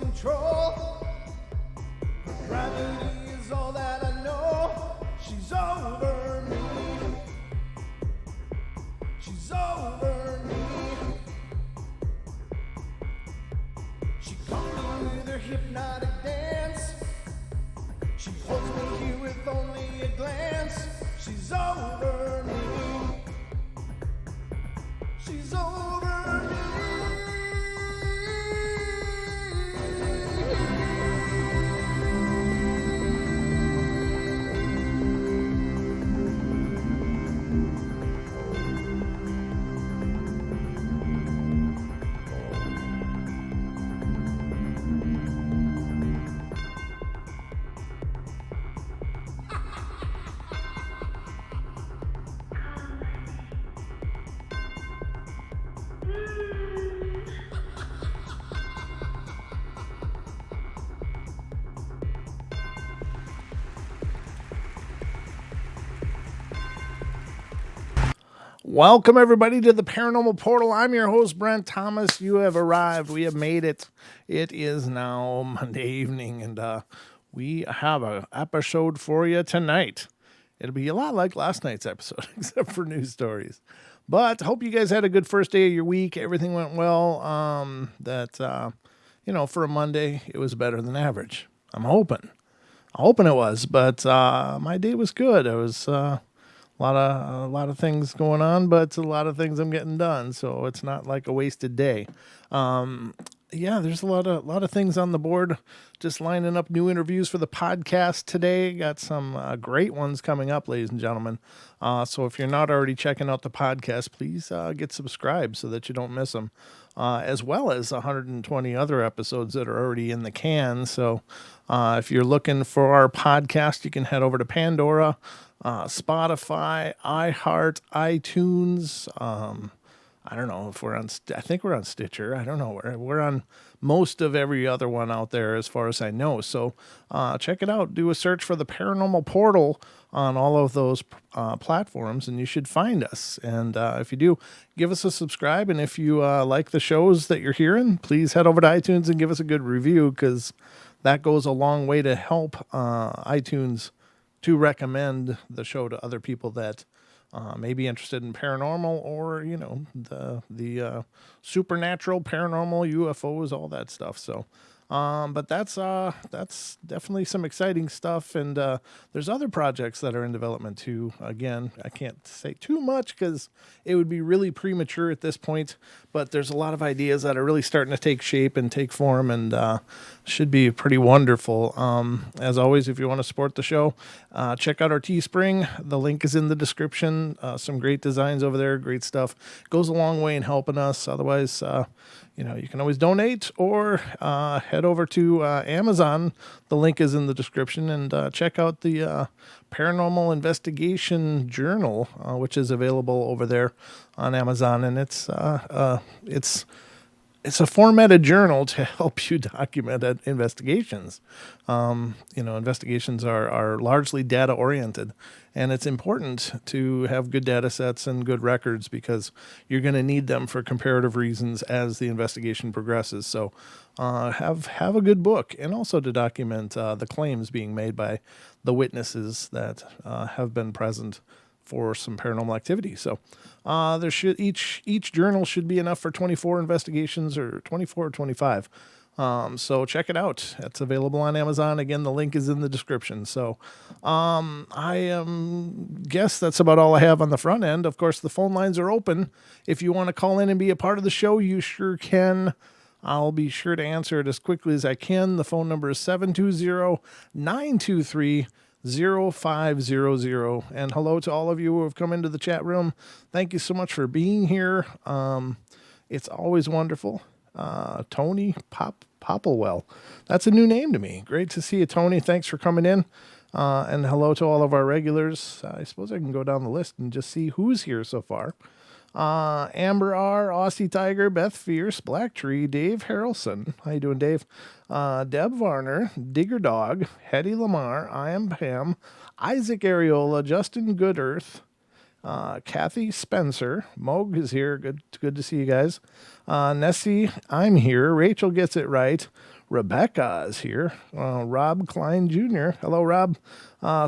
control. Gravity is all that I know. She's over me. She's over me. She comes with her hypnotic dance. She holds me here with only a glance. She's over me. She's over me. Welcome, everybody, to the Paranormal Portal. I'm your host, Brent Thomas. You have arrived. We have made it. It is now Monday evening, and we have an episode for you tonight. It'll be a lot like last night's episode, except for news stories. But hope you guys had a good first day of your week. Everything went well. For a Monday, it was better than average. I'm hoping it was, but my day was good. It was... A lot of things going on, but a lot of things I'm getting done, so it's not like a wasted day. There's a lot of things on the board. Just lining up new interviews for the podcast today. Got some great ones coming up, ladies and gentlemen. So if you're not already checking out the podcast, please get subscribed so that you don't miss them. As well as 120 other episodes that are already in the can. So if you're looking for our podcast, you can head over to Pandora, Spotify, iHeart, iTunes. I don't know if we're on. I think we're on Stitcher. I don't know. We're on most of every other one out there, as far as I know. So check it out. Do a search for the Paranormal Portal on all of those platforms, and you should find us. And if you do, give us a subscribe. And if you like the shows that you're hearing, please head over to iTunes and give us a good review, because that goes a long way to help iTunes to recommend the show to other people that may be interested in paranormal or, the supernatural, paranormal, UFOs, all that stuff. So, but that's definitely some exciting stuff. And there's other projects that are in development too. Again, I can't say too much because it would be really premature at this point, but there's a lot of ideas that are really starting to take shape and take form, and should be pretty wonderful. As always, if you want to support the show, check out our Teespring. The link is in the description. Some great designs over there, great stuff. Goes a long way in helping us. Otherwise, you can always donate or head over to Amazon. The link is in the description, and check out the Paranormal Investigation Journal, which is available over there on Amazon. And it's a formatted journal to help you document investigations. Investigations are largely data oriented, and it's important to have good data sets and good records, because you're going to need them for comparative reasons as the investigation progresses. So have a good book, and also to document the claims being made by the witnesses that have been present for some paranormal activity. So there should each journal should be enough for 24 investigations, or 24 or 25. So check it out. It's available on Amazon. Again, the link is in the description. So I guess that's about all I have on the front end. Of course, the phone lines are open. If you want to call in and be a part of the show, you sure can. I'll be sure to answer it as quickly as I can. The phone number is 720-923-0500. And hello to all of you who have come into the chat room. Thank you so much for being here. It's always wonderful. Tony Popplewell. That's a new name to me. Great to see you, Tony. Thanks for coming in. And hello to all of our regulars. I suppose I can go down the list and just see who's here so far. Amber R, Aussie Tiger, Beth Fierce, Black Tree, Dave Harrelson. How you doing, Dave? Deb Varner, Digger Dog, Hetty Lamar, I Am Pam, Isaac Areola, Justin Goodearth, Kathy Spencer, Moog is here. Good to see you guys. Nessie, I'm here. Rachel gets it right. Rebecca is here. Rob Klein Jr. Hello, Rob.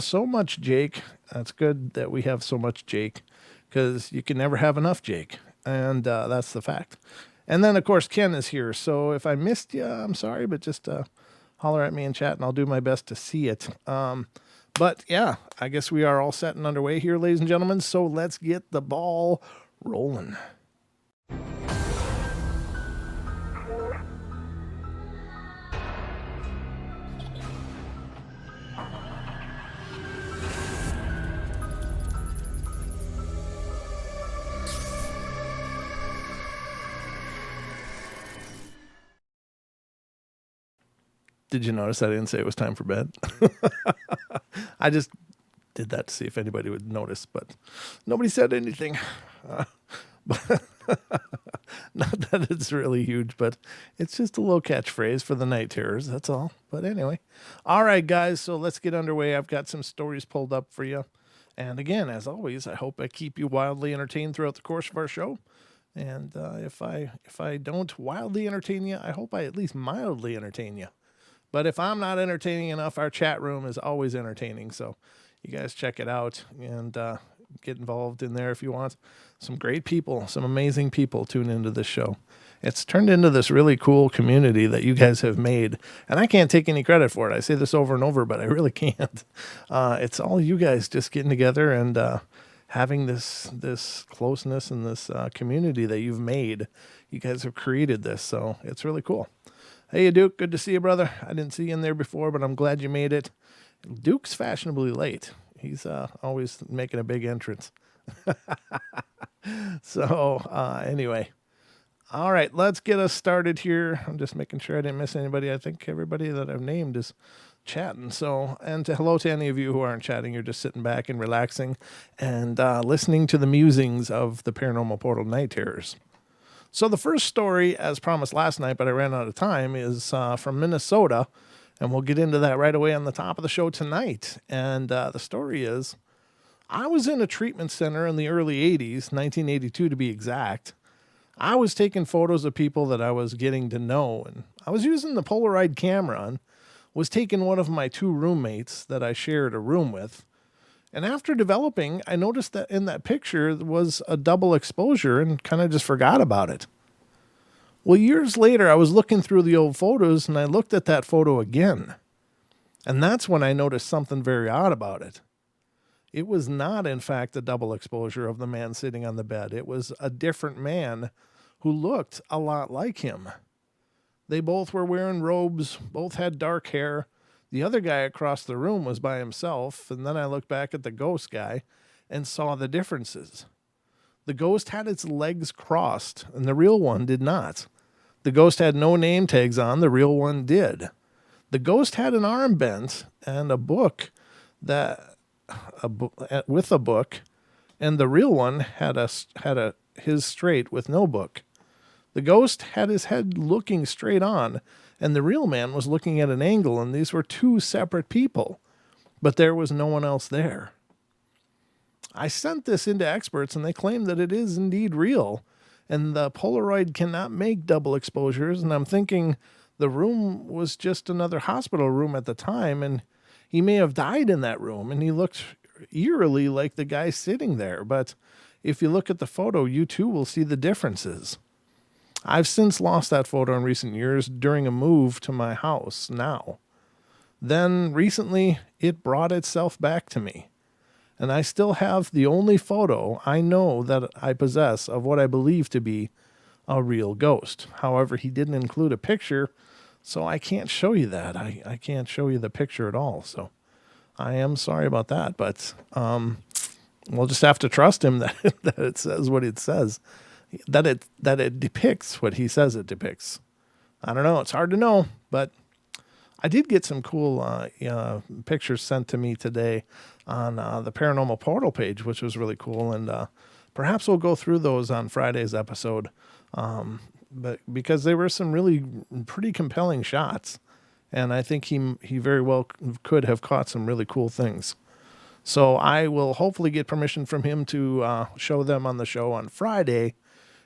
So much Jake. That's good that we have so much Jake, because you can never have enough Jake. And that's the fact. And then, of course, Ken is here. So if I missed you, I'm sorry, but just holler at me in chat and I'll do my best to see it. But yeah, I guess we are all set and underway here, ladies and gentlemen. So let's get the ball rolling. Did you notice I didn't say it was time for bed? I just did that to see if anybody would notice, but nobody said anything. But not that it's really huge, but it's just a little catchphrase for the night terrors. That's all. But anyway. All right, guys. So let's get underway. I've got some stories pulled up for you. And again, as always, I hope I keep you wildly entertained throughout the course of our show. And if I don't wildly entertain you, I hope I at least mildly entertain you. But if I'm not entertaining enough, our chat room is always entertaining. So you guys check it out and get involved in there if you want. Some great people, some amazing people tune into this show. It's turned into this really cool community that you guys have made. And I can't take any credit for it. I say this over and over, but I really can't. It's all you guys just getting together and having this closeness and this community that you've made. You guys have created this, so it's really cool. Hey, Duke, good to see you, brother. I didn't see you in there before, but I'm glad you made it. Duke's fashionably late. He's always making a big entrance. So, anyway. All right, let's get us started here. I'm just making sure I didn't miss anybody. I think everybody that I've named is chatting. So, and hello to any of you who aren't chatting. You're just sitting back and relaxing and listening to the musings of the Paranormal Portal Night Terrors. So the first story, as promised last night, but I ran out of time, is from Minnesota. And we'll get into that right away on the top of the show tonight. And the story is, I was in a treatment center in the early 80s, 1982 to be exact. I was taking photos of people that I was getting to know. And I was using the Polaroid camera and was taking one of my two roommates that I shared a room with. And after developing, I noticed that in that picture was a double exposure and kind of just forgot about it. Well, years later, I was looking through the old photos and I looked at that photo again. And that's when I noticed something very odd about it. It was not, in fact, a double exposure of the man sitting on the bed. It was a different man who looked a lot like him. They both were wearing robes, both had dark hair. The other guy across the room was by himself, and then I looked back at the ghost guy and saw the differences. The ghost had its legs crossed, and the real one did not. The ghost had no name tags on, the real one did. The ghost had an arm bent and a book with a book, and the real one had his straight with no book. The ghost had his head looking straight on, and the real man was looking at an angle, and these were two separate people. But there was no one else there. I sent this into experts, and they claim that it is indeed real, and the Polaroid cannot make double exposures, and I'm thinking the room was just another hospital room at the time, and he may have died in that room, and he looked eerily like the guy sitting there. But if you look at the photo, you too will see the differences. I've since lost that photo in recent years during a move to my house now. Then recently, it brought itself back to me. And I still have the only photo I know that I possess of what I believe to be a real ghost. However, he didn't include a picture, so I can't show you that. I can't show you the picture at all. So I am sorry about that, but we'll just have to trust him that it says what it says. That it depicts what he says it depicts. I don't know. It's hard to know, but I did get some cool pictures sent to me today on the Paranormal Portal page, which was really cool. And perhaps we'll go through those on Friday's episode, but because there were some really pretty compelling shots, and I think he very well could have caught some really cool things. So I will hopefully get permission from him to show them on the show on Friday.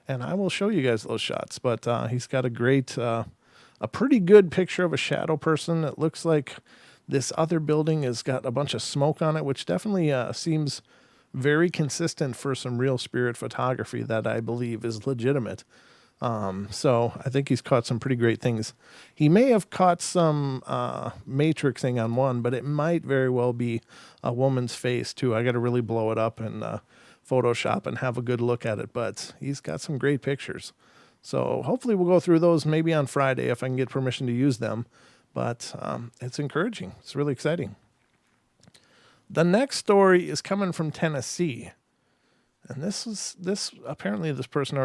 And I will show you guys those shots, but he's got a great a pretty good picture of a shadow person. It looks like this other building has got a bunch of smoke on it, which definitely seems very consistent for some real spirit photography that I believe is legitimate. So I think he's caught some pretty great things. He may have caught some matrixing on one, but it might very well be a woman's face too. I got to really blow it up in Photoshop and have a good look at it, but he's got some great pictures. So hopefully we'll go through those maybe on Friday if I can get permission to use them. But it's encouraging. It's really exciting. The next story is coming from Tennessee. And this apparently this person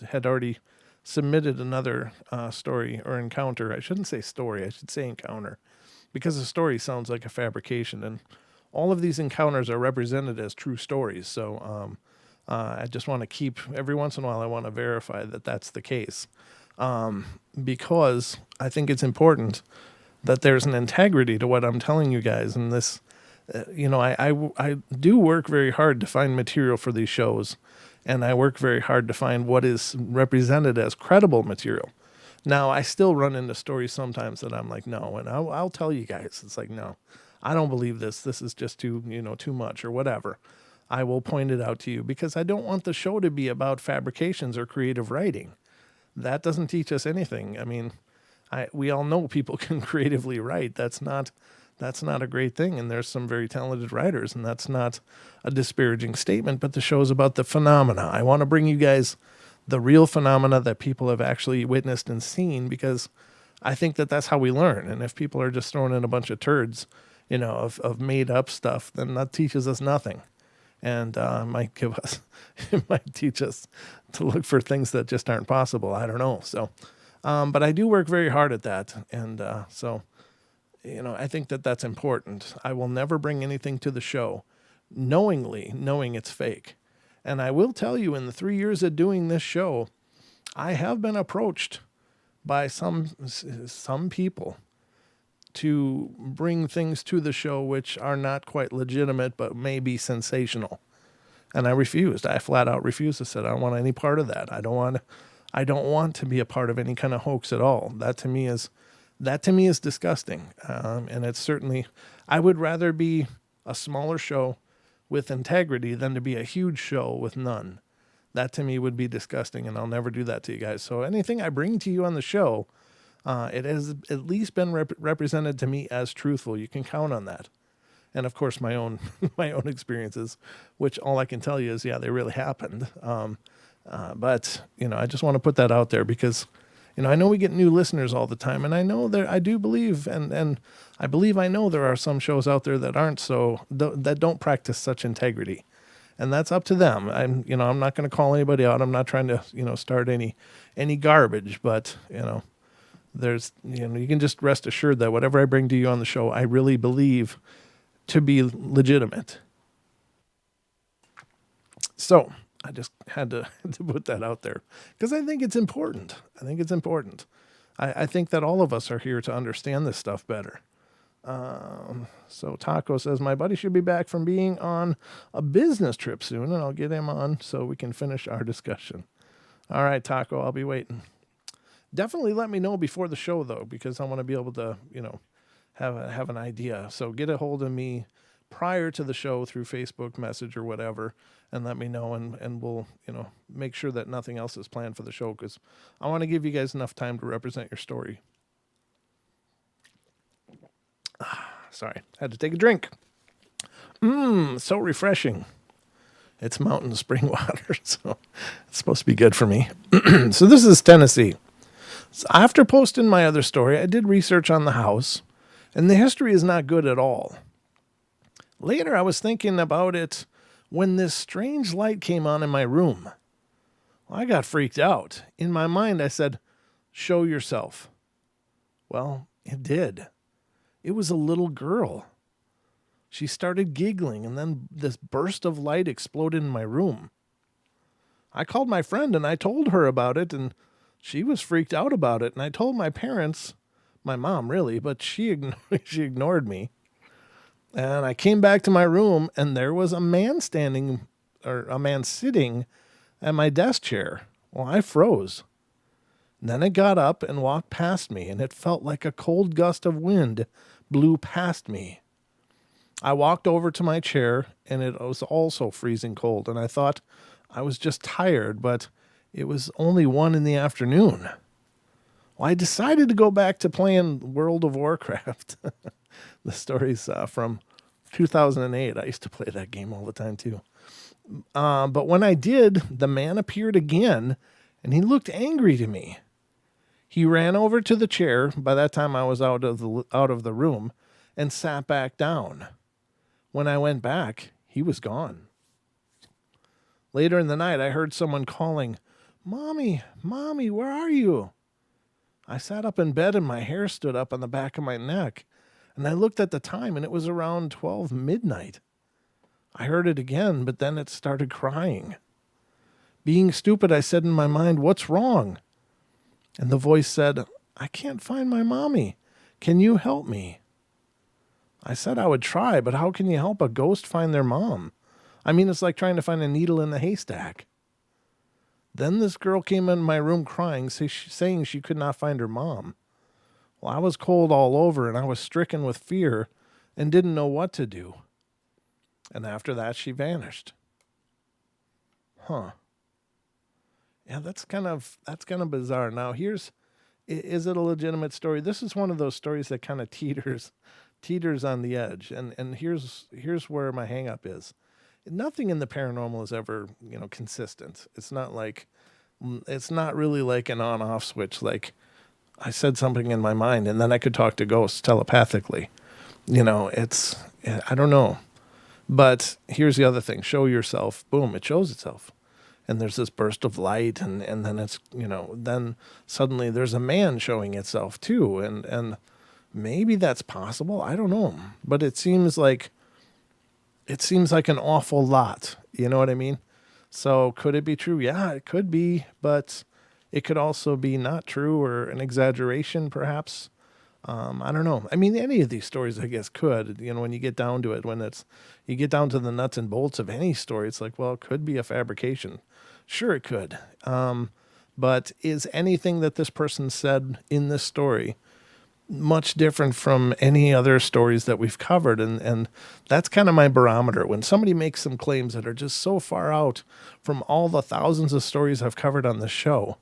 had already submitted another story or encounter. I shouldn't say story, I should say encounter, because a story sounds like a fabrication, and all of these encounters are represented as true stories. So I just want to keep, every once in a while, I want to verify that that's the case, because I think it's important that there's an integrity to what I'm telling you guys. And this, I do work very hard to find material for these shows, and I work very hard to find what is represented as credible material. Now, I still run into stories sometimes that I'm like, no, and I'll tell you guys, it's like, no, I don't believe this. This is just too much or whatever. I will point it out to you because I don't want the show to be about fabrications or creative writing. That doesn't teach us anything. I mean, we all know people can creatively write. That's not a great thing. And there's some very talented writers, and that's not a disparaging statement, but the show's about the phenomena. I want to bring you guys the real phenomena that people have actually witnessed and seen, because I think that that's how we learn. And if people are just throwing in a bunch of turds, of made up stuff, then that teaches us nothing. And it might teach us to look for things that just aren't possible. I don't know. So, but I do work very hard at that. And so, I think that that's important. I will never bring anything to the show knowing it's fake. And I will tell you, in the 3 years of doing this show, I have been approached by some people to bring things to the show which are not quite legitimate, but may be sensational. And I refused. I flat out refused. I said, I don't want any part of that. I don't want to be a part of any kind of hoax at all. That to me is disgusting. And it's certainly, I would rather be a smaller show with integrity than to be a huge show with none. That to me would be disgusting, and I'll never do that to you guys. So anything I bring to you on the show, it has at least been represented to me as truthful. You can count on that. And of course, my own experiences, which all I can tell you is, yeah, they really happened. But I just want to put that out there because, I know we get new listeners all the time, and I know I do believe, and I believe I know there are some shows out there that aren't that don't practice such integrity, and that's up to them. I'm not going to call anybody out. I'm not trying to, start any garbage, but there's, you can just rest assured that whatever I bring to you on the show, I really believe to be legitimate. So I just had to put that out there because I think it's important. I think that all of us are here to understand this stuff better. So Taco says, my buddy should be back from being on a business trip soon, and I'll get him on so we can finish our discussion. All right, Taco, I'll be waiting. Definitely let me know before the show, though, because I want to be able to, have an idea. So get a hold of me prior to the show through Facebook message or whatever, and let me know, and we'll, make sure that nothing else is planned for the show, because I want to give you guys enough time to represent your story. Sorry, had to take a drink. So refreshing. It's mountain spring water, so it's supposed to be good for me. So this is Tennessee. So after posting my other story, I did research on the house, and the history is not good at all. Later, I was thinking about it when this strange light came on in my room. Well, I got freaked out. In my mind, I said, show yourself. Well, it did. It was a little girl. She started giggling, and then this burst of light exploded in my room. I called my friend, and I told her about it, and she was freaked out about it. And I told my parents, my mom really, but she ignored me. And I came back to my room, and there was a man sitting at my desk chair. Well, I froze. Then it got up and walked past me, and it felt like a cold gust of wind blew past me. I walked over to my chair, and it was also freezing cold, and I thought I was just tired, but it was only 1 in the afternoon. Well, I decided to go back to playing World of Warcraft. The story's from 2008. I used to play that game all the time, too. But when I did, the man appeared again, and he looked angry to me. He ran over to the chair. By that time, I was out of the room and sat back down. When I went back, he was gone. Later in the night, I heard someone calling, "Mommy, Mommy, where are you?" I sat up in bed and my hair stood up on the back of my neck. And I looked at the time and it was around 12 midnight. I heard it again, but then it started crying. Being stupid, I said in my mind, "What's wrong?" And the voice said, "I can't find my mommy. Can you help me?" I said I would try, but how can you help a ghost find their mom? I mean, it's like trying to find a needle in a haystack. Then this girl came in my room crying, saying she could not find her mom. Well, I was cold all over and I was stricken with fear and didn't know what to do. And after that, she vanished. Huh. Yeah, that's kind of bizarre. Now, is it a legitimate story? This is one of those stories that kind of teeters on the edge. And here's where my hang up is. Nothing in the paranormal is ever, consistent. It's not really like an on-off switch. Like I said something in my mind and then I could talk to ghosts telepathically. I don't know. But here's the other thing. Show yourself. Boom, it shows itself. And there's this burst of light and then it's, then suddenly there's a man showing itself too. And maybe that's possible. I don't know. But it seems like an awful lot. You know what I mean? So could it be true? Yeah, it could be, but it could also be not true or an exaggeration, perhaps. I don't know. I mean, any of these stories, I guess, could. When you get down to it, you get down to the nuts and bolts of any story, it's like, well, it could be a fabrication. Sure, it could. But is anything that this person said in this story much different from any other stories that we've covered? And that's kind of my barometer. When somebody makes some claims that are just so far out from all the thousands of stories I've covered on the show,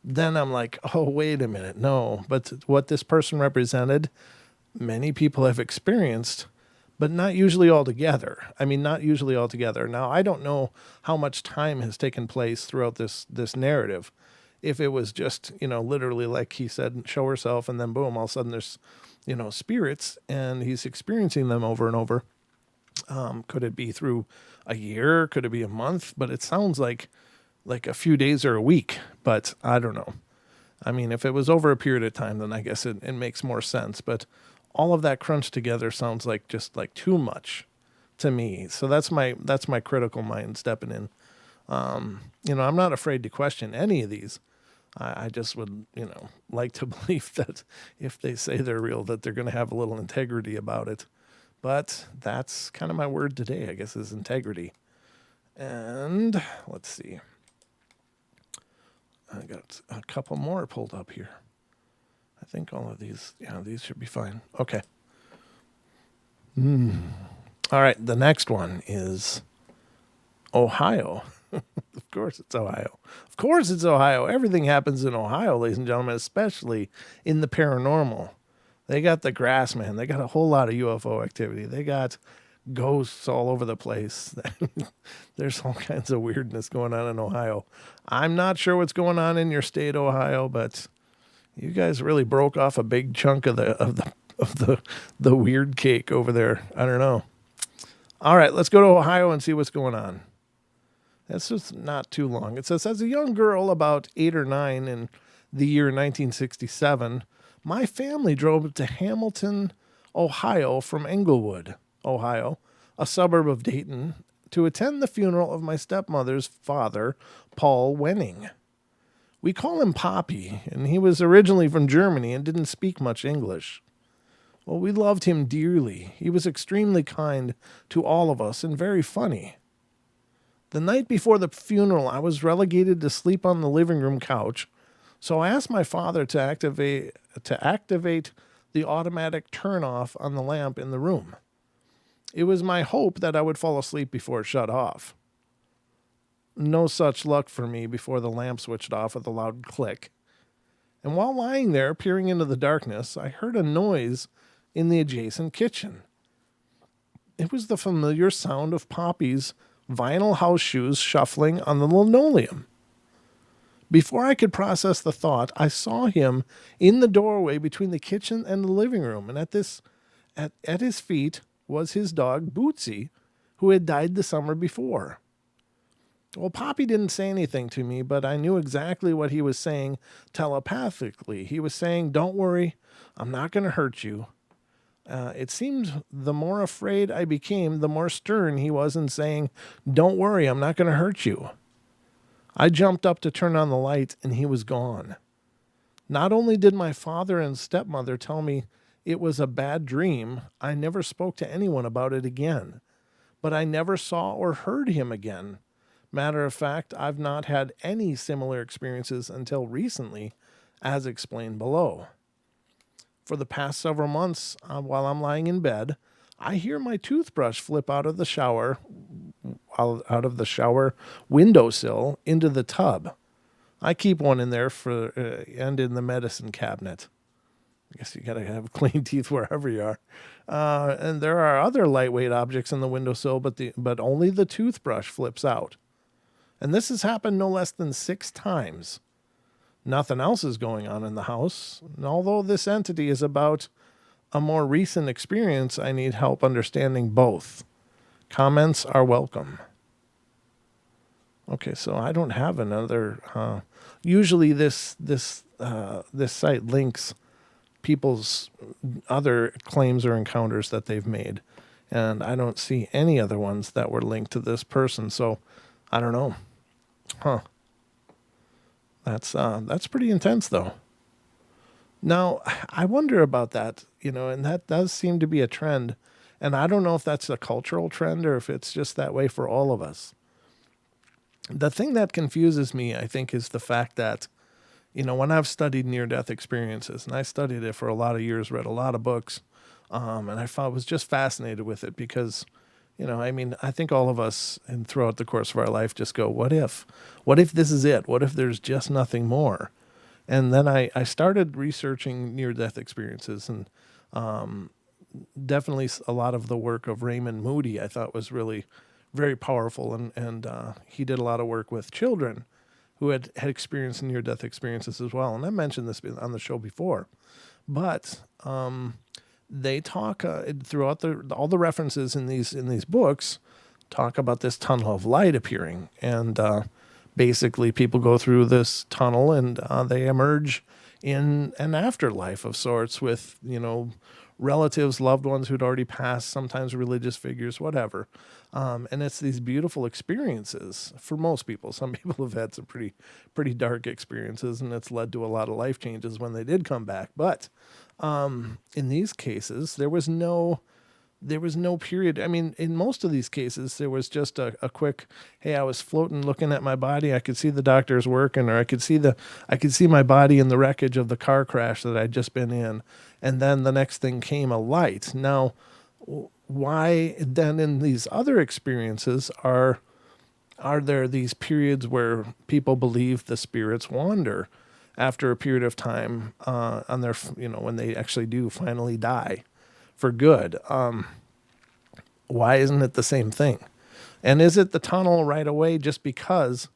then I'm like, oh, wait a minute. No, but what this person represented, many people have experienced, but not usually all together. I mean, not usually all together. Now, I don't know how much time has taken place throughout this narrative. If it was just, literally like he said, show herself, and then boom, all of a sudden there's, spirits, and he's experiencing them over and over. Could it be through a year? Could it be a month? But it sounds like a few days or a week, but I don't know. I mean, if it was over a period of time, then I guess it makes more sense. But all of that crunched together sounds like just like too much to me. So that's my critical mind stepping in. I'm not afraid to question any of these. I just would, like to believe that if they say they're real, that they're going to have a little integrity about it. But that's kind of my word today, I guess, is integrity. And let's see. I got a couple more pulled up here. I think all of these, these should be fine. Okay. All right, the next one is Ohio. Of course it's Ohio. Of course it's Ohio. Everything happens in Ohio, ladies and gentlemen, especially in the paranormal. They got the grass man. They got a whole lot of UFO activity. They got ghosts all over the place. There's all kinds of weirdness going on in Ohio. I'm not sure what's going on in your state, Ohio, but you guys really broke off a big chunk of the weird cake over there. I don't know. All right, let's go to Ohio and see what's going on. It's just not too long. It says, as a young girl, about 8 or 9 in the year 1967, my family drove to Hamilton, Ohio from Englewood, Ohio, a suburb of Dayton, to attend the funeral of my stepmother's father, Paul Wenning. We call him Poppy, and he was originally from Germany and didn't speak much English. Well, we loved him dearly. He was extremely kind to all of us and very funny. The night before the funeral, I was relegated to sleep on the living room couch, So I asked my father to activate the automatic turn off on the lamp in the room. It was my hope that I would fall asleep before it shut off. No such luck for me before the lamp switched off with a loud click. And while lying there, peering into the darkness, I heard a noise in the adjacent kitchen. It was the familiar sound of Poppy's vinyl house shoes shuffling on the linoleum. Before I could process the thought, I saw him in the doorway between the kitchen and the living room, and at his feet was his dog Bootsy, who had died the summer before. Well, Poppy didn't say anything to me, but I knew exactly what he was saying telepathically. He was saying, "Don't worry, I'm not going to hurt you." It seemed the more afraid I became, the more stern he was in saying, "Don't worry, I'm not going to hurt you." I jumped up to turn on the light, and he was gone. Not only did my father and stepmother tell me it was a bad dream, I never spoke to anyone about it again. But I never saw or heard him again. Matter of fact, I've not had any similar experiences until recently, as explained below. For the past several months, while I'm lying in bed, I hear my toothbrush flip out of the shower windowsill into the tub. I keep one in there and in the medicine cabinet. I guess you gotta have clean teeth wherever you are. And there are other lightweight objects in the windowsill, but only the toothbrush flips out. And this has happened no less than 6 times. Nothing else is going on in the house. And although this entity is about a more recent experience, I need help understanding both. Comments are welcome. Okay, so I don't have another. Usually, this site links people's other claims or encounters that they've made, and I don't see any other ones that were linked to this person. So I don't know. That's pretty intense, though. Now, I wonder about that, and that does seem to be a trend. And I don't know if that's a cultural trend or if it's just that way for all of us. The thing that confuses me, I think, is the fact that, when I've studied near-death experiences, and I studied it for a lot of years, read a lot of books, and I was just fascinated with it because, I think all of us and throughout the course of our life just go, what if? What if this is it? What if there's just nothing more? And then I started researching near-death experiences, and definitely a lot of the work of Raymond Moody I thought was really very powerful, and he did a lot of work with children who had experienced near-death experiences as well. And I mentioned this on the show before, but they talk throughout all the references in these books talk about this tunnel of light appearing, and basically people go through this tunnel and they emerge in an afterlife of sorts with relatives, loved ones who'd already passed, sometimes religious figures, whatever. And it's these beautiful experiences for most people. Some people have had some pretty dark experiences, and it's led to a lot of life changes when they did come back. But in these cases, there was no period. I mean, in most of these cases, there was just a quick, hey, I was floating looking at my body. I could see the doctors working, or I could see my body in the wreckage of the car crash that I'd just been in. And then the next thing came a light. Now, why then in these other experiences are there these periods where people believe the spirits wander after a period of time on their, when they actually do finally die for good? Why isn't it the same thing? And is it the tunnel right away just because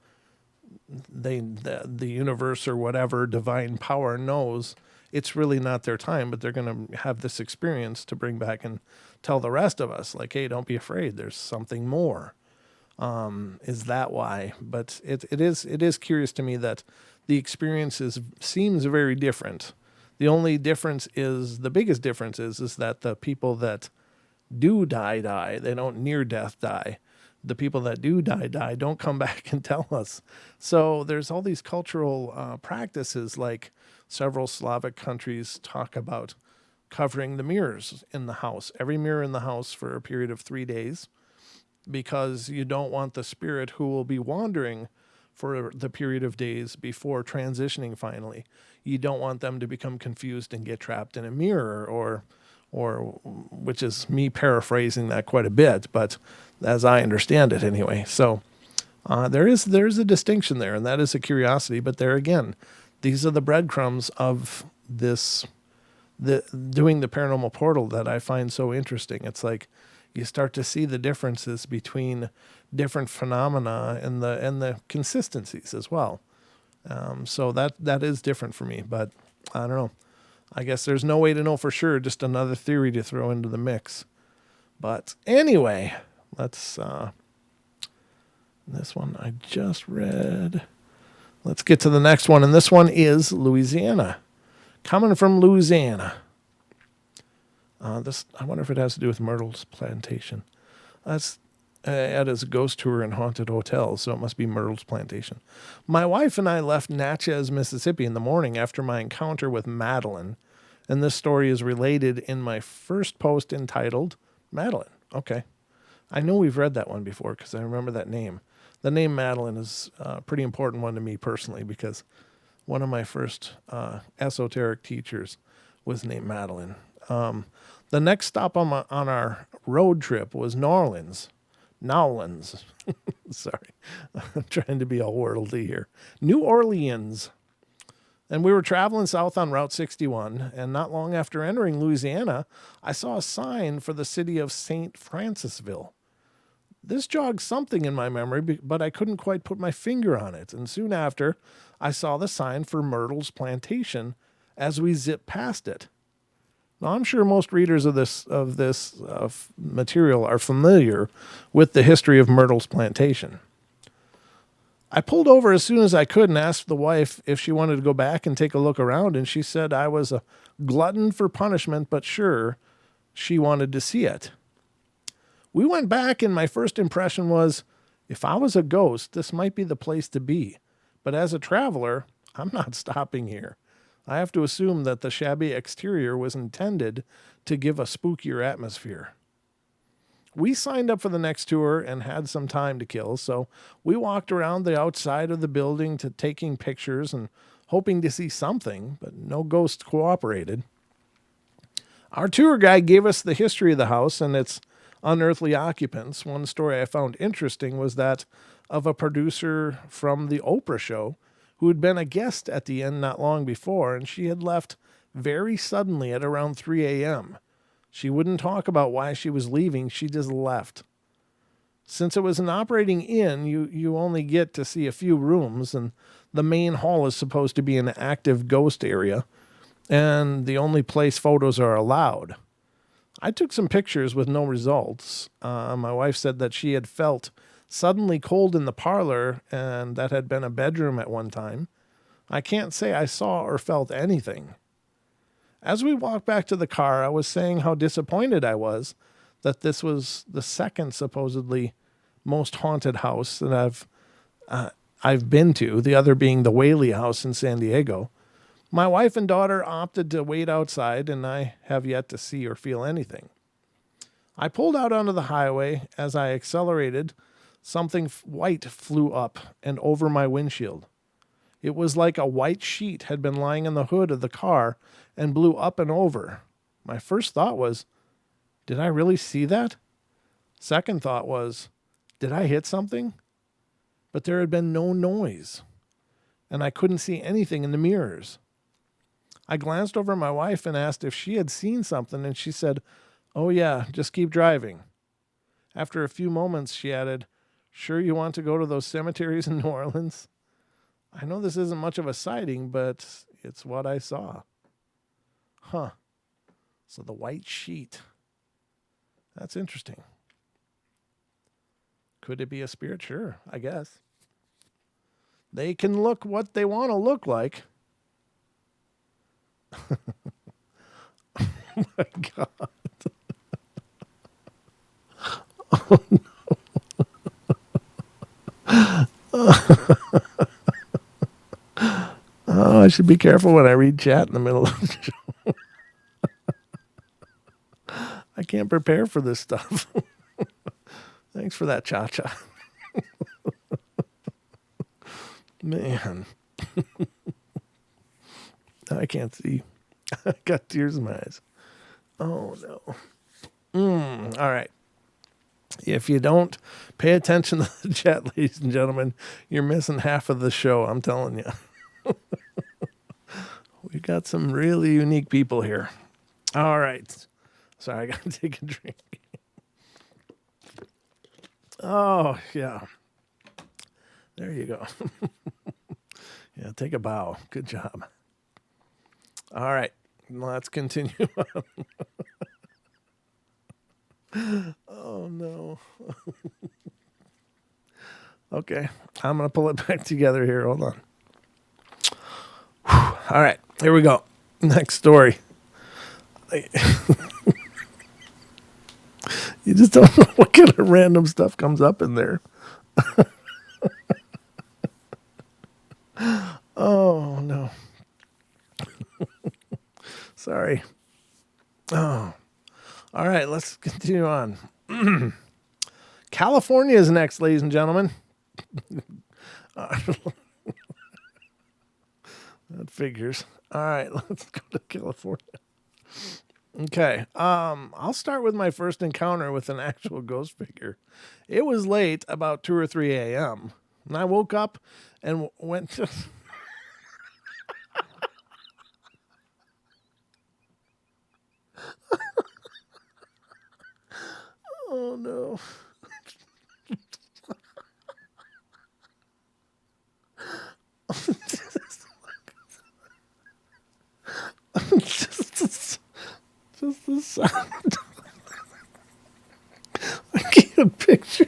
the universe or whatever divine power knows it's really not their time, but they're going to have this experience to bring back and tell the rest of us, like, hey, don't be afraid, there's something more? Is that why? But it is curious to me that the experience seems very different. The biggest difference is that the people that do die, they don't near death die. The people that do die, don't come back and tell us. So there's all these cultural practices, like several Slavic countries talk about covering the mirrors in the house, every mirror in the house for a period of 3 days, because you don't want the spirit who will be wandering for the period of days before transitioning finally. You don't want them to become confused and get trapped in a mirror, or which is me paraphrasing that quite a bit, but as I understand it anyway. So there's a distinction there, and that is a curiosity. But there again, these are the breadcrumbs of doing the paranormal portal that I find so interesting. It's like you start to see the differences between different phenomena and the consistencies as well. So that is different for me, but I don't know. I guess there's no way to know for sure, just another theory to throw into the mix. But anyway, let's, this one I just read. Let's get to the next one. And this one is Louisiana. Coming from Louisiana. I wonder if it has to do with Myrtles Plantation. That's it is a ghost tour and haunted hotels, so it must be Myrtles Plantation. My wife and I left Natchez, Mississippi in the morning after my encounter with Madeline, and this story is related in my first post entitled Madeline. Okay. I know we've read that one before because I remember that name. The name Madeline is a pretty important one to me personally because one of my first esoteric teachers was named Madeline. The next stop on our road trip was Nowlands. Sorry, I'm trying to be all worldly here. New Orleans. And we were traveling south on Route 61, and not long after entering Louisiana, I saw a sign for the city of St. Francisville. This jogged something in my memory, but I couldn't quite put my finger on it. And soon after, I saw the sign for Myrtles Plantation as we zipped past it. Now, I'm sure most readers of this material are familiar with the history of Myrtles Plantation. I pulled over as soon as I could and asked the wife if she wanted to go back and take a look around, and she said I was a glutton for punishment, but sure, she wanted to see it. We went back, and my first impression was, if I was a ghost, this might be the place to be. But as a traveler, I'm not stopping here. I have to assume that the shabby exterior was intended to give a spookier atmosphere. We signed up for the next tour and had some time to kill, so we walked around the outside of the building to taking pictures and hoping to see something, but no ghosts cooperated. Our tour guide gave us the history of the house and its unearthly occupants. One story I found interesting was that of a producer from the Oprah show who had been a guest at the inn not long before, and she had left very suddenly at around 3 a.m. She wouldn't talk about why she was leaving. She just left. Since it was an operating inn, you only get to see a few rooms, and the main hall is supposed to be an active ghost area, and the only place photos are allowed. I took some pictures with no results. My wife said that she had felt suddenly cold in the parlor, and that had been a bedroom at one time. I can't say I saw or felt anything. As we walked back to the car, I was saying how disappointed I was that this was the second supposedly most haunted house that I've been to, the other being the Whaley House in San Diego. My wife and daughter opted to wait outside, and I have yet to see or feel anything. I pulled out onto the highway. As I accelerated, something white flew up and over my windshield. It was like a white sheet had been lying on the hood of the car and blew up and over. My first thought was, did I really see that? Second thought was, did I hit something? But there had been no noise, and I couldn't see anything in the mirrors. I glanced over at my wife and asked if she had seen something, and she said, "Oh yeah, just keep driving." After a few moments, she added, "Sure you want to go to those cemeteries in New Orleans?" I know this isn't much of a sighting, but it's what I saw. Huh. So the white sheet. That's interesting. Could it be a spirit? Sure, I guess. They can look what they want to look like. Oh my God. Oh no. Oh, I should be careful when I read chat in the middle of the show. I can't prepare for this stuff. Thanks for that, Cha-Cha. Man. I can't see. I got tears in my eyes. Oh, no. All right. If you don't pay attention to the chat, ladies and gentlemen, you're missing half of the show, I'm telling you. We got some really unique people here. All right. Sorry, I got to take a drink. Oh, yeah. There you go. Yeah, take a bow. Good job. All right. Let's continue on. Oh, no. Okay. I'm going to pull it back together here. Hold on. Whew. All right. Here we go. Next story. You just don't know what kind of random stuff comes up in there. Oh, no. Sorry. Oh. All right, let's continue on. California is next, ladies and gentlemen. That figures. All right, let's go to California. Okay. I'll start with my first encounter with an actual ghost figure. It was late, about 2 or 3 a.m., and I woke up and went to... Oh, no. just the sound. I can't picture.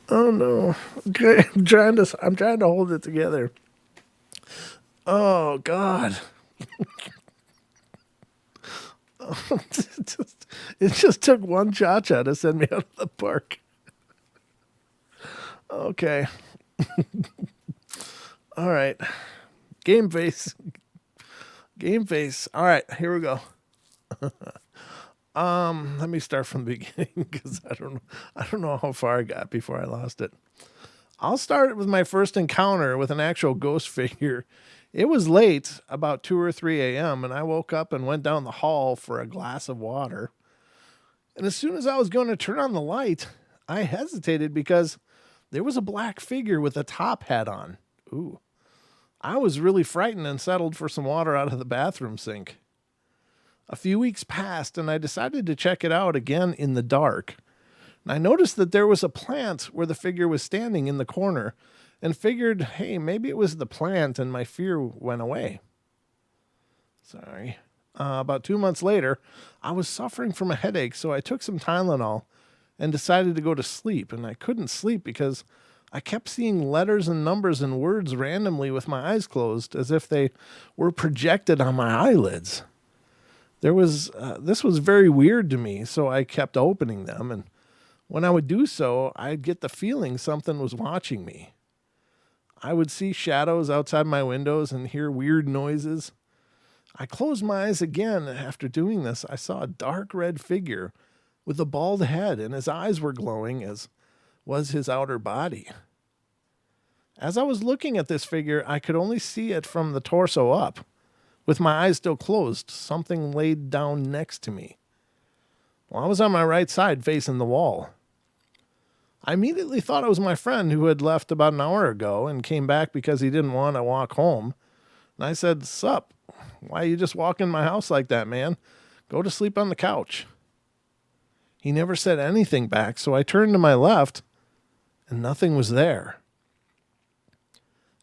Oh no. Okay, I'm trying to hold it together. Oh God. It just took one cha-cha to send me out of the park. Okay. All right. Game face. All right, here we go. Let me start from the beginning because I don't know how far I got before I lost it. I'll start with my first encounter with an actual ghost figure. It was late, about 2 or 3 a.m., and I woke up and went down the hall for a glass of water. And as soon as I was going to turn on the light, I hesitated because there was a black figure with a top hat on. Ooh. I was really frightened and settled for some water out of the bathroom sink. A few weeks passed, and I decided to check it out again in the dark. And I noticed that there was a plant where the figure was standing in the corner, and figured, hey, maybe it was the plant, and my fear went away. Sorry. About 2 months later, I was suffering from a headache, so I took some Tylenol and decided to go to sleep. And I couldn't sleep because I kept seeing letters and numbers and words randomly with my eyes closed, as if they were projected on my eyelids. This was very weird to me, so I kept opening them, and when I would do so, I'd get the feeling something was watching me. I would see shadows outside my windows and hear weird noises. I closed my eyes again, and after doing this, I saw a dark red figure with a bald head, and his eyes were glowing, as was his outer body. As I was looking at this figure, I could only see it from the torso up. With my eyes still closed, something laid down next to me. Well, I was on my right side facing the wall. I immediately thought it was my friend who had left about an hour ago and came back because he didn't want to walk home. And I said, "Sup? Why you just walk in my house like that, man? Go to sleep on the couch." He never said anything back, so I turned to my left, and nothing was there.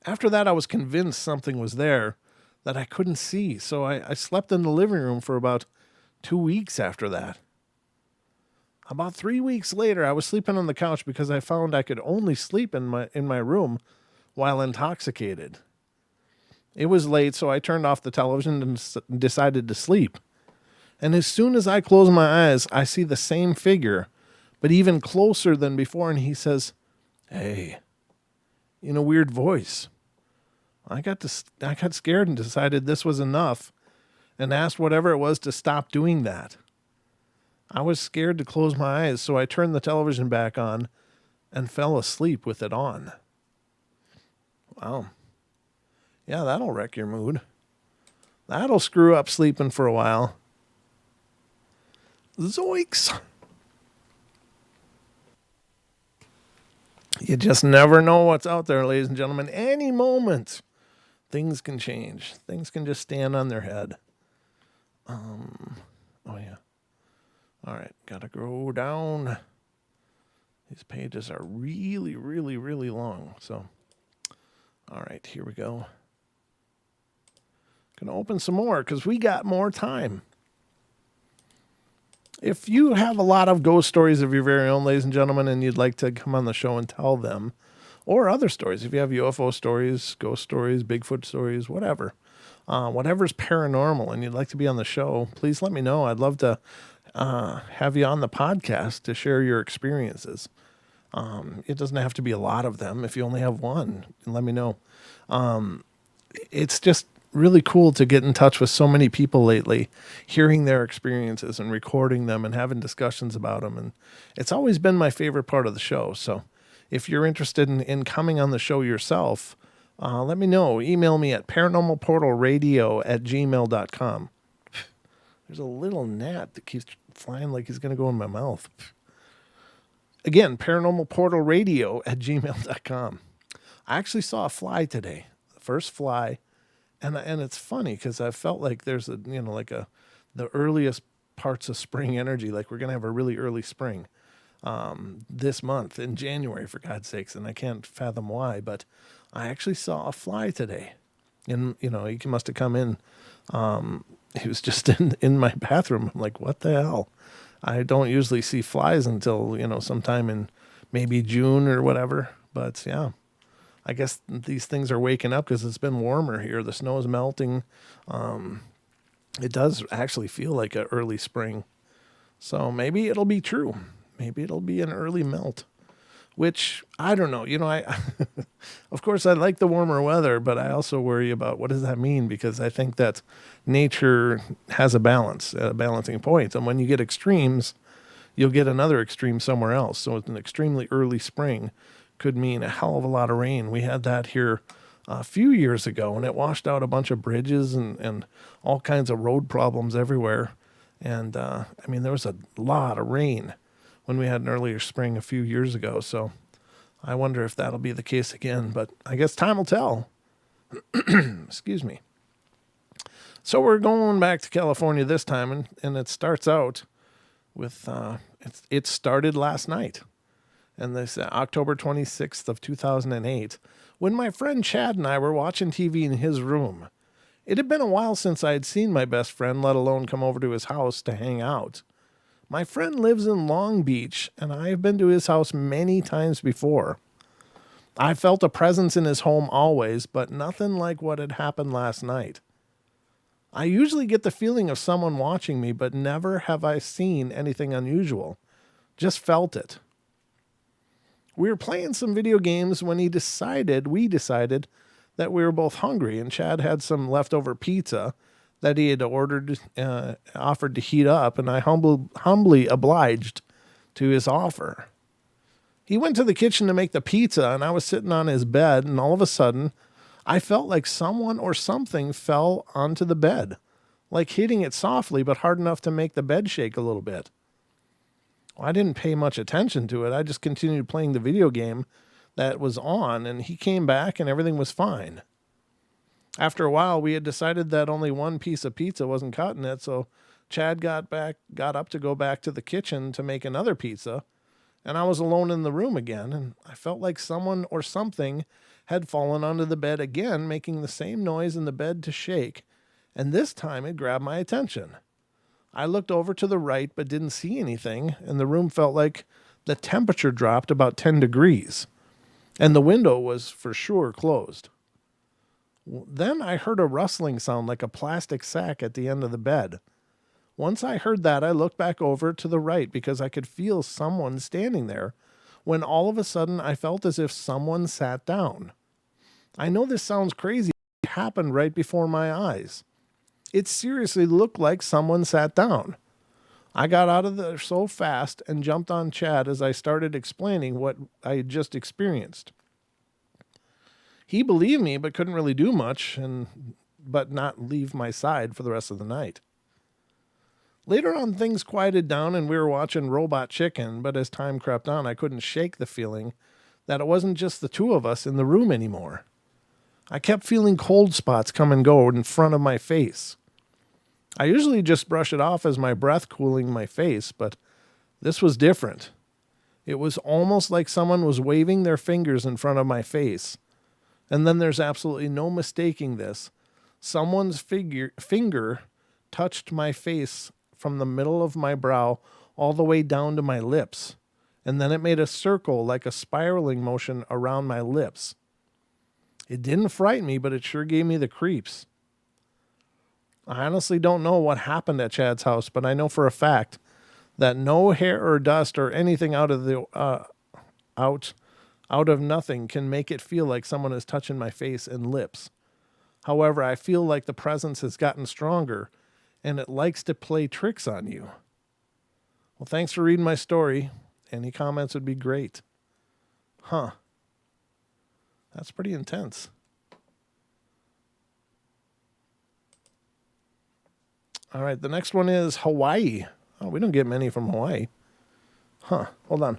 After that, I was convinced something was there that I couldn't see, so I slept in the living room for about 2 weeks after that. About 3 weeks later, I was sleeping on the couch because I found I could only sleep in my room while intoxicated. It was late, so I turned off the television and decided to sleep. And as soon as I close my eyes, I see the same figure, but even closer than before, and he says, "Hey," in a weird voice. I got scared and decided this was enough and asked whatever it was to stop doing that. I was scared to close my eyes, so I turned the television back on and fell asleep with it on. Wow. Yeah, that'll wreck your mood. That'll screw up sleeping for a while. Zoinks. You just never know what's out there, ladies and gentlemen. Any moment, things can change. Things can just stand on their head. Oh, yeah. All right, gotta go down. These pages are really, really, really long. So, all right, here we go. Gonna open some more because we got more time. If you have a lot of ghost stories of your very own, ladies and gentlemen, and you'd like to come on the show and tell them, or other stories, if you have UFO stories, ghost stories, Bigfoot stories, whatever, whatever's paranormal and you'd like to be on the show, please let me know. I'd love to have you on the podcast to share your experiences. It doesn't have to be a lot of them. If you only have one, let me know. It's just really cool to get in touch with so many people lately, hearing their experiences and recording them and having discussions about them. And it's always been my favorite part of the show. So if you're interested in coming on the show yourself, let me know. Email me at paranormalportalradio@gmail.com. There's a little gnat that keeps flying like he's going to go in my mouth. Again, paranormalportalradio@gmail.com. I actually saw a fly today, the first fly. And it's funny because I felt like there's the earliest parts of spring energy. Like we're going to have a really early spring this month in January, for God's sakes. And I can't fathom why, but I actually saw a fly today. And, he must have come in. He was just in my bathroom. I'm like, what the hell? I don't usually see flies until, sometime in maybe June or whatever. But yeah. I guess these things are waking up because it's been warmer here. The snow is melting. It does actually feel like an early spring. So maybe it'll be true. Maybe it'll be an early melt, which I don't know. Of course, I like the warmer weather, but I also worry about what does that mean? Because I think that nature has a balancing point. And when you get extremes, you'll get another extreme somewhere else. So it's an extremely early spring could mean a hell of a lot of rain. We had that here a few years ago, and it washed out a bunch of bridges and all kinds of road problems everywhere. And, there was a lot of rain when we had an earlier spring a few years ago. So I wonder if that'll be the case again. But I guess time will tell. Excuse me. So we're going back to California this time, and it starts out with, it started last night. And this October 26th of 2008, when my friend Chad and I were watching TV in his room. It had been a while since I had seen my best friend, let alone come over to his house to hang out. My friend lives in Long Beach, and I have been to his house many times before. I felt a presence in his home always, but nothing like what had happened last night. I usually get the feeling of someone watching me, but never have I seen anything unusual. Just felt it. We were playing some video games when we decided that we were both hungry, and Chad had some leftover pizza that he had offered to heat up, and I humbly obliged to his offer. He went to the kitchen to make the pizza, and I was sitting on his bed, and all of a sudden, I felt like someone or something fell onto the bed, like hitting it softly but hard enough to make the bed shake a little bit. Well, I didn't pay much attention to it. I just continued playing the video game that was on, and he came back and everything was fine. After a while, we had decided that only one piece of pizza wasn't cutting it, so Chad got up to go back to the kitchen to make another pizza, and I was alone in the room again, and I felt like someone or something had fallen onto the bed again, making the same noise in the bed to shake, and this time it grabbed my attention. I looked over to the right but didn't see anything, and the room felt like the temperature dropped about 10 degrees, and the window was for sure closed. Then I heard a rustling sound like a plastic sack at the end of the bed. Once I heard that, I looked back over to the right because I could feel someone standing there, when all of a sudden I felt as if someone sat down. I know this sounds crazy, but it happened right before my eyes. It seriously looked like someone sat down. I got out of there so fast and jumped on Chad as I started explaining what I had just experienced. He believed me but couldn't really do much but not leave my side for the rest of the night. Later on, things quieted down and we were watching Robot Chicken, but as time crept on, I couldn't shake the feeling that it wasn't just the two of us in the room anymore. I kept feeling cold spots come and go in front of my face. I usually just brush it off as my breath cooling my face, but this was different. It was almost like someone was waving their fingers in front of my face. And then there's absolutely no mistaking this. Someone's finger touched my face from the middle of my brow all the way down to my lips. And then it made a circle like a spiraling motion around my lips. It didn't frighten me, but it sure gave me the creeps. I honestly don't know what happened at Chad's house, but I know for a fact that no hair or dust or anything out of nothing can make it feel like someone is touching my face and lips. However, I feel like the presence has gotten stronger and it likes to play tricks on you. Well, thanks for reading my story. Any comments would be great. Huh. That's pretty intense. All right, the next one is Hawaii. Oh, we don't get many from Hawaii. Huh, hold on.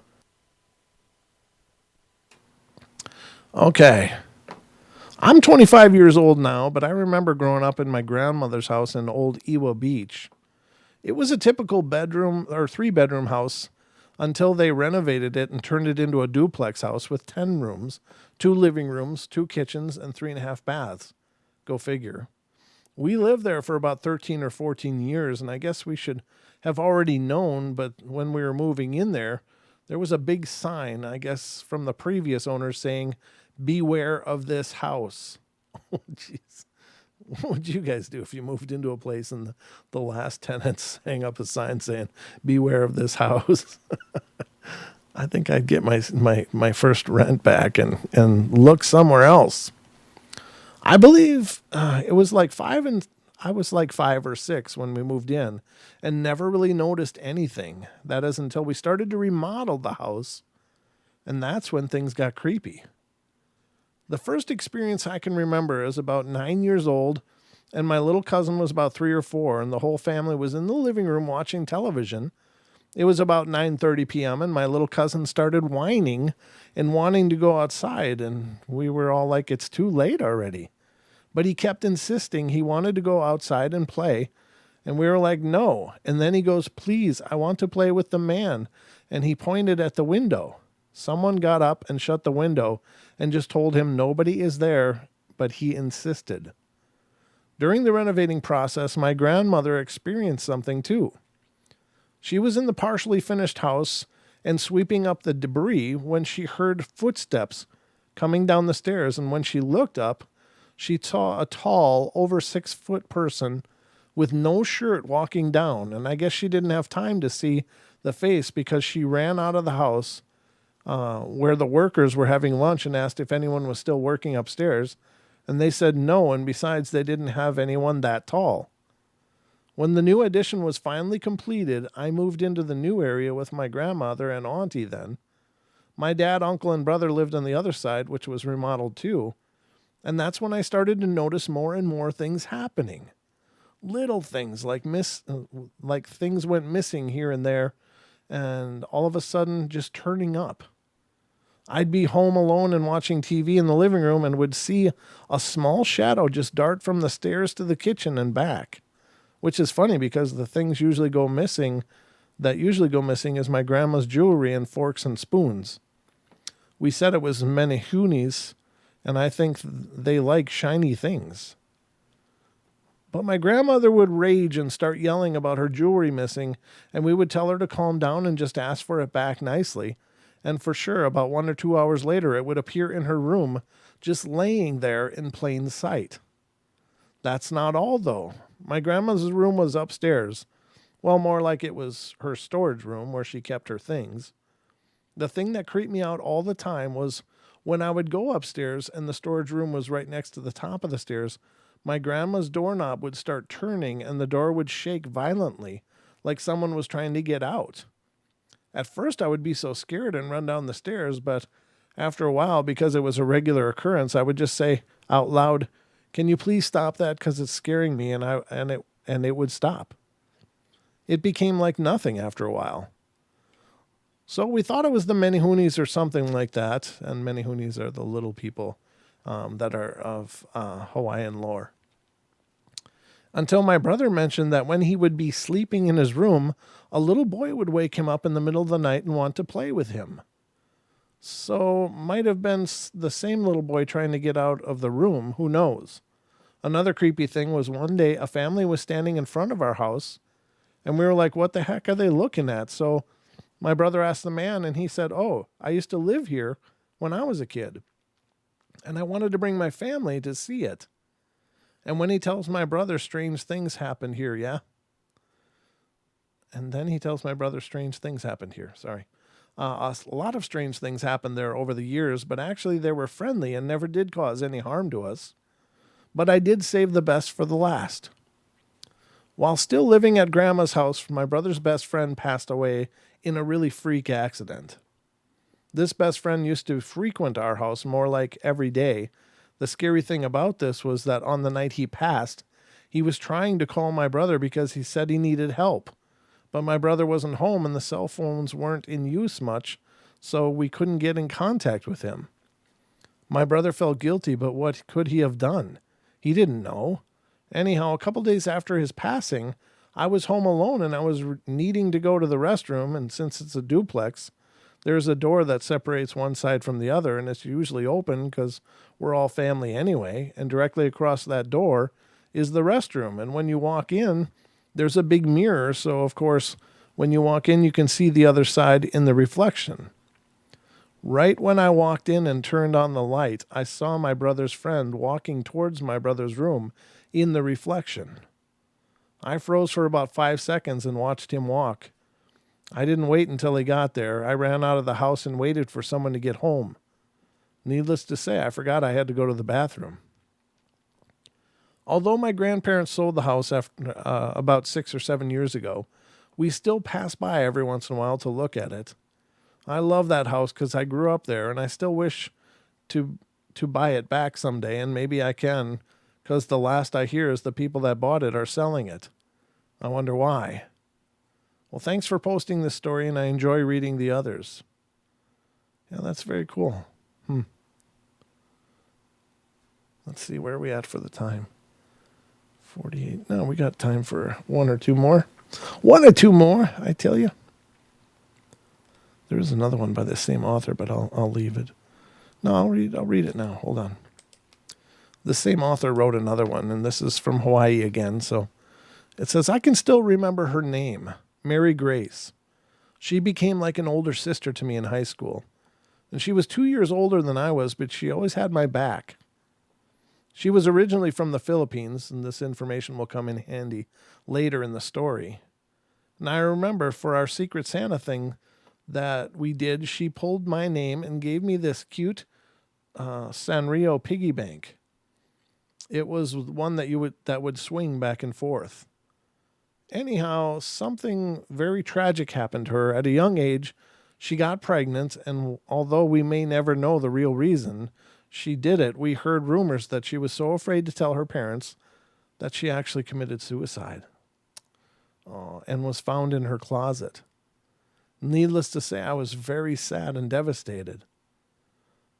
Okay. I'm 25 years old now, but I remember growing up in my grandmother's house in Old Ewa Beach. It was a typical bedroom or 3-bedroom house until they renovated it and turned it into a duplex house with 10 rooms, 2 living rooms, 2 kitchens, and 3.5 baths. Go figure. We lived there for about 13 or 14 years, and I guess we should have already known, but when we were moving in there, there was a big sign, I guess, from the previous owner saying, "Beware of this house." Oh, jeez. What would you guys do if you moved into a place and the last tenants hang up a sign saying, "Beware of this house"? I think I'd get my first rent back and look somewhere else. I believe it was like 5 and I was like 5 or 6 when we moved in and never really noticed anything. That is until we started to remodel the house, and that's when things got creepy. The first experience I can remember is about 9 years old, and my little cousin was about 3 or 4, and the whole family was in the living room watching television. It was about 9:30 p.m., and my little cousin started whining and wanting to go outside, and we were all like, "It's too late already." But he kept insisting he wanted to go outside and play, and we were like, "No." And then he goes, "Please, I want to play with the man." And he pointed at the window. Someone got up and shut the window and just told him nobody is there, but he insisted. During the renovating process, my grandmother experienced something too. She was in the partially finished house and sweeping up the debris when she heard footsteps coming down the stairs, and when she looked up, she saw a tall, over 6-foot person with no shirt walking down, and I guess she didn't have time to see the face because she ran out of the house where the workers were having lunch and asked if anyone was still working upstairs, and they said no, and besides, they didn't have anyone that tall. When the new addition was finally completed, I moved into the new area with my grandmother and auntie then. My dad, uncle, and brother lived on the other side, which was remodeled too. And that's when I started to notice more and more things happening. Little things like things went missing here and there, and all of a sudden just turning up. I'd be home alone and watching TV in the living room and would see a small shadow just dart from the stairs to the kitchen and back, which is funny because the things usually go missing is my grandma's jewelry and forks and spoons. We said it was menehunis, and I think they like shiny things. But my grandmother would rage and start yelling about her jewelry missing, and we would tell her to calm down and just ask for it back nicely. And for sure, about 1 or 2 hours later, it would appear in her room, just laying there in plain sight. That's not all, though. My grandma's room was upstairs. Well, more like it was her storage room where she kept her things. The thing that creeped me out all the time was when I would go upstairs and the storage room was right next to the top of the stairs, my grandma's doorknob would start turning and the door would shake violently, like someone was trying to get out. At first, I would be so scared and run down the stairs, but after a while, because it was a regular occurrence, I would just say out loud, "Can you please stop that? Because it's scaring me," and it would stop. It became like nothing after a while. So we thought it was the Menehunies or something like that, and Menehunies are the little people that are of Hawaiian lore. Until my brother mentioned that when he would be sleeping in his room, a little boy would wake him up in the middle of the night and want to play with him. So might have been the same little boy trying to get out of the room, who knows. Another creepy thing was one day a family was standing in front of our house, and we were like, what the heck are they looking at? So my brother asked the man, and he said, "Oh, I used to live here when I was a kid, and I wanted to bring my family to see it." And when he tells my brother strange things happened here, yeah? And then he tells my brother strange things happened here, sorry. A lot of strange things happened there over the years, but actually they were friendly and never did cause any harm to us. But I did save the best for the last. While still living at Grandma's house, my brother's best friend passed away in a really freak accident. This best friend used to frequent our house more like every day. The scary thing about this was that on the night he passed, he was trying to call my brother because he said he needed help. But my brother wasn't home and the cell phones weren't in use much, so we couldn't get in contact with him. My brother felt guilty, but what could he have done? He didn't know. Anyhow, a couple days after his passing, I was home alone and I was needing to go to the restroom, and since it's a duplex, there's a door that separates one side from the other, and it's usually open because we're all family anyway, and directly across that door is the restroom, and when you walk in, there's a big mirror, so of course, when you walk in, you can see the other side in the reflection. Right when I walked in and turned on the light, I saw my brother's friend walking towards my brother's room in the reflection. I froze for about 5 seconds and watched him walk. I didn't wait until he got there. I ran out of the house and waited for someone to get home. Needless to say, I forgot I had to go to the bathroom. Although my grandparents sold the house after, about 6 or 7 years ago, we still pass by every once in a while to look at it. I love that house because I grew up there, and I still wish to buy it back someday, and maybe I can, because the last I hear is the people that bought it are selling it. I wonder why. Well, thanks for posting this story, and I enjoy reading the others. Yeah, that's very cool. Let's see, where are we at for the time? 48. No, we got time for one or two more. One or two more, I tell you. There's another one by the same author, but I'll leave it. No, I'll read it now. Hold on. The same author wrote another one, and this is from Hawaii again. So it says, I can still remember her name, Mary Grace. She became like an older sister to me in high school. And she was 2 years older than I was, but she always had my back. She was originally from the Philippines, and this information will come in handy later in the story. And I remember for our Secret Santa thing that we did, she pulled my name and gave me this cute Sanrio piggy bank. It was one that would swing back and forth. Anyhow, something very tragic happened to her. At a young age, she got pregnant, and although we may never know the real reason she did it, we heard rumors that she was so afraid to tell her parents that she actually committed suicide. And was found in her closet. Needless to say, I was very sad and devastated.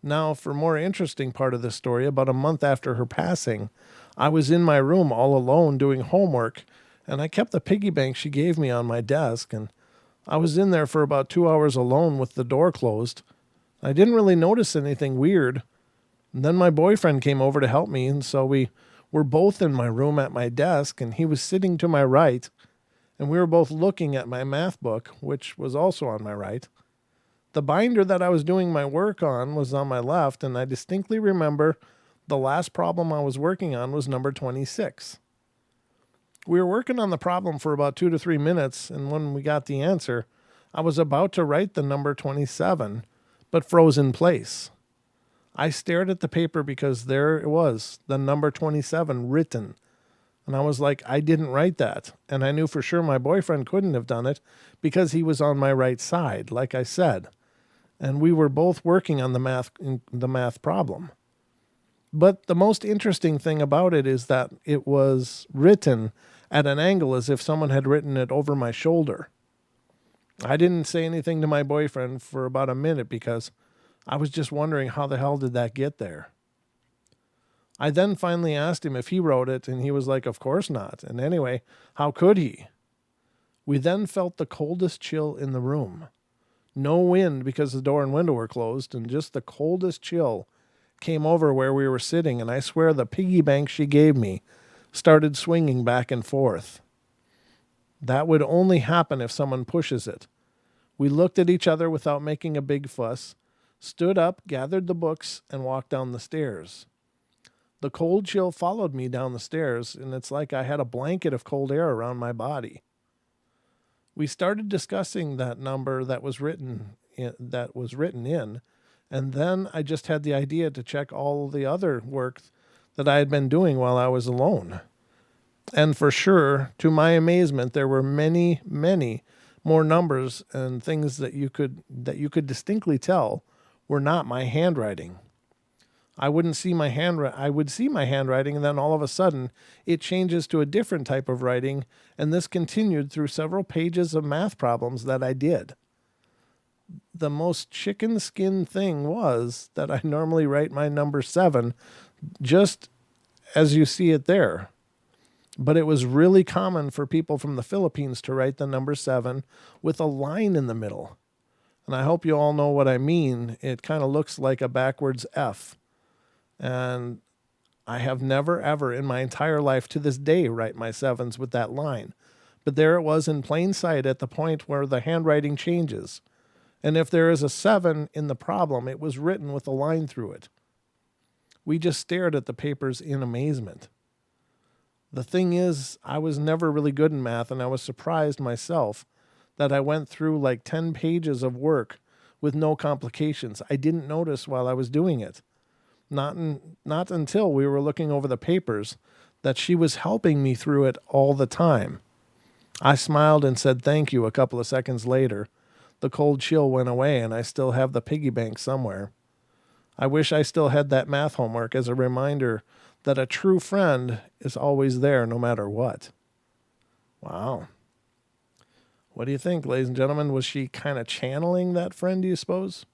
Now, for a more interesting part of this story, about a month after her passing, I was in my room all alone doing homework, and I kept the piggy bank she gave me on my desk, and I was in there for about 2 hours alone with the door closed. I didn't really notice anything weird. And then my boyfriend came over to help me, and so we were both in my room at my desk, and he was sitting to my right, and we were both looking at my math book, which was also on my right. The binder that I was doing my work on was on my left, and I distinctly remember the last problem I was working on was number 26. We were working on the problem for about 2 to 3 minutes, and when we got the answer, I was about to write the number 27, but froze in place. I stared at the paper because there it was, the number 27 written. And I was like, I didn't write that. And I knew for sure my boyfriend couldn't have done it because he was on my right side, like I said. And we were both working on the math problem. But the most interesting thing about it is that it was written at an angle as if someone had written it over my shoulder. I didn't say anything to my boyfriend for about a minute because I was just wondering how the hell did that get there. I then finally asked him if he wrote it, and he was like, of course not. And anyway, how could he? We then felt the coldest chill in the room. No wind because the door and window were closed, and just the coldest chill came over where we were sitting, and I swear the piggy bank she gave me started swinging back and forth. That would only happen if someone pushes it. We looked at each other without making a big fuss, stood up, gathered the books, and walked down the stairs. The cold chill followed me down the stairs, and it's like I had a blanket of cold air around my body. We started discussing that number that was written in, and then I just had the idea to check all the other work that I had been doing while I was alone. And for sure, to my amazement, there were many, many more numbers and things that you could distinctly tell were not my handwriting. I would see my handwriting, and then all of a sudden it changes to a different type of writing, and this continued through several pages of math problems that I did. The most chicken skin thing was that I normally write my number 7 just as you see it there. But it was really common for people from the Philippines to write the number 7 with a line in the middle. And I hope you all know what I mean. It kind of looks like a backwards F. And I have never, ever in my entire life to this day write my 7s with that line. But there it was in plain sight at the point where the handwriting changes. And if there is a 7 in the problem, it was written with a line through it. We just stared at the papers in amazement. The thing is, I was never really good in math, and I was surprised myself that I went through like 10 pages of work with no complications. I didn't notice while I was doing it. Not until we were looking over the papers that she was helping me through it all the time. I smiled and said thank you a couple of seconds later. The cold chill went away, and I still have the piggy bank somewhere. I wish I still had that math homework as a reminder that a true friend is always there no matter what. Wow. What do you think, ladies and gentlemen? Was she kind of channeling that friend, do you suppose?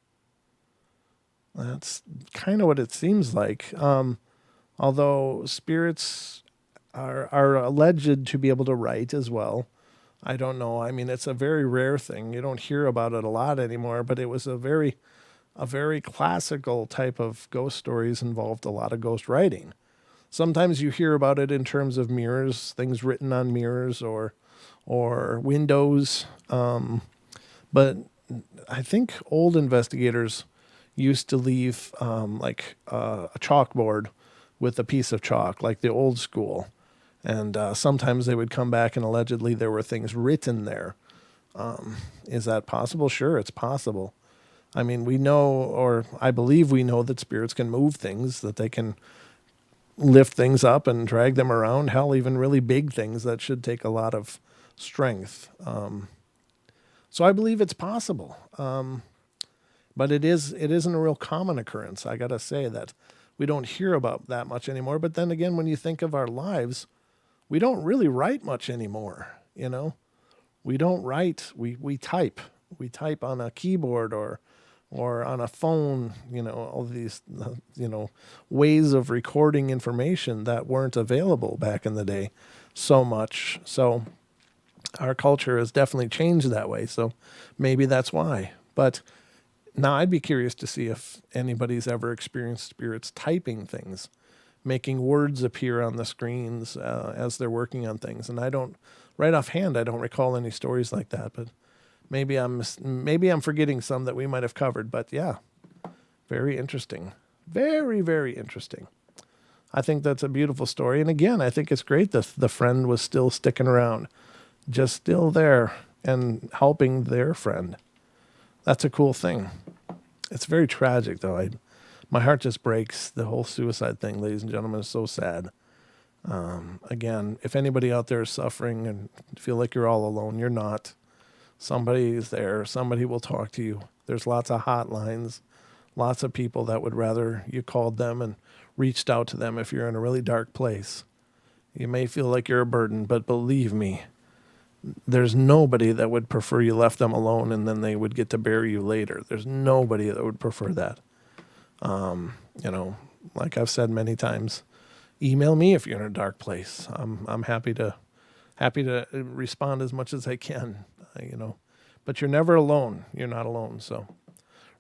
That's kind of what it seems like. Although spirits are alleged to be able to write as well. I don't know. I mean, it's a very rare thing. You don't hear about it a lot anymore, but it was a very classical type of ghost stories, involved a lot of ghost writing. Sometimes you hear about it in terms of mirrors, things written on mirrors or windows. But I think old investigators used to leave a chalkboard with a piece of chalk, like the old school. And sometimes they would come back and allegedly there were things written there. Is that possible? Sure, it's possible. I mean, we know, or I believe we know, that spirits can move things, that they can lift things up and drag them around. Hell, even really big things that should take a lot of strength. So I believe it's possible. But it isn't a real common occurrence. I got to say that we don't hear about that much anymore. But then again, when you think of our lives, we don't really write much anymore. You know, we don't write. We type. We type on a keyboard or on a phone. You know, all these ways of recording information that weren't available back in the day so much. So our culture has definitely changed that way. So maybe that's why. But now I'd be curious to see if anybody's ever experienced spirits typing things, making words appear on the screens as they're working on things. And right offhand, I don't recall any stories like that. But maybe I'm forgetting some that we might have covered. But yeah, very interesting, very, very interesting. I think that's a beautiful story. And again, I think it's great that the friend was still sticking around, just still there and helping their friend. That's a cool thing. It's very tragic, though. My heart just breaks. The whole suicide thing, ladies and gentlemen, is so sad. Again, if anybody out there is suffering and feel like you're all alone, you're not. Somebody is there. Somebody will talk to you. There's lots of hotlines, lots of people that would rather you called them and reached out to them if you're in a really dark place. You may feel like you're a burden, but believe me, there's nobody that would prefer you left them alone and then they would get to bury you later. There's nobody that would prefer that. Like I've said many times, email me if you're in a dark place. I'm happy to respond as much as I can, but you're never alone. You're not alone. So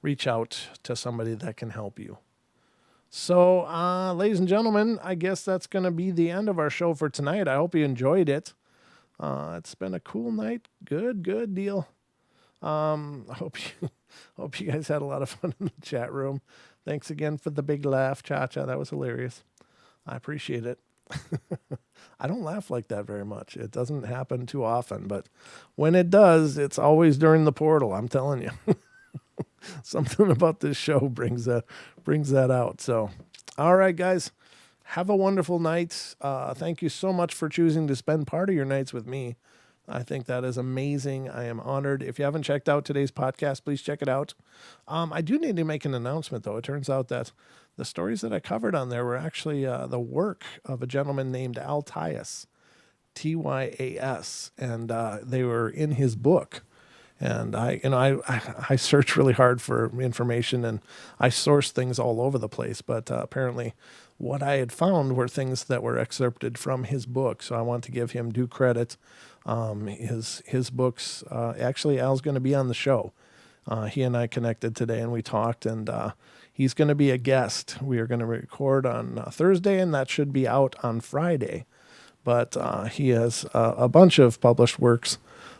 reach out to somebody that can help you. So, ladies and gentlemen, I guess that's going to be the end of our show for tonight. I hope you enjoyed it. It's been a cool night. Good deal. I hope you guys had a lot of fun in the chat room. Thanks again for the big laugh, Cha-Cha. That was hilarious. I appreciate it. I don't laugh like that very much. It doesn't happen too often, but when it does, it's always during the portal. I'm telling you. Something about this show brings that out. So, all right, guys, have a wonderful night. Thank you so much for choosing to spend part of your nights with me. I think that is amazing. I am honored. If you haven't checked out today's podcast, please check it out. I do need to make an announcement, though. It turns out that the stories that I covered on there were actually the work of a gentleman named Tyas, Tyas, and they were in his book. And I search really hard for information and I source things all over the place. But apparently what I had found were things that were excerpted from his book. So I want to give him due credit. His books, actually Al's going to be on the show. He and I connected today and we talked, and he's going to be a guest. We are going to record on Thursday, and that should be out on Friday. But he has a bunch of published works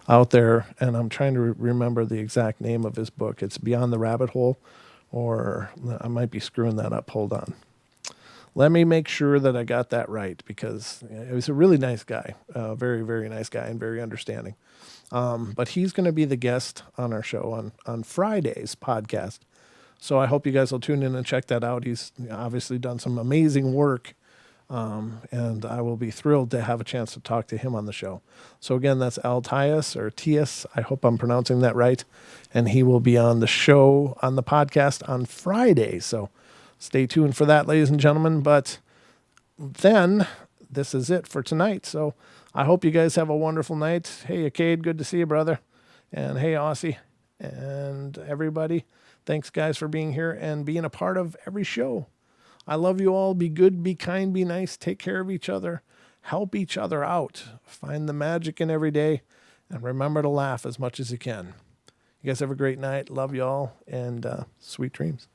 out there, and I'm trying to remember the exact name of his book. It's Beyond the Rabbit Hole, or I might be screwing that up. Hold on. Let me make sure that I got that right, because he was a really nice guy, very, very nice guy, and very understanding. But he's going to be the guest on our show on Friday's podcast. So I hope you guys will tune in and check that out. He's obviously done some amazing work. And I will be thrilled to have a chance to talk to him on the show. So again, that's Tyas or Tias. I hope I'm pronouncing that right. And he will be on the show, on the podcast on Friday. So stay tuned for that, ladies and gentlemen. But then this is it for tonight. So I hope you guys have a wonderful night. Hey, Acade, good to see you, brother. And hey, Aussie, and everybody. Thanks, guys, for being here and being a part of every show. I love you all. Be good, be kind, be nice. Take care of each other. Help each other out. Find the magic in every day. And remember to laugh as much as you can. You guys have a great night. Love you all. And sweet dreams.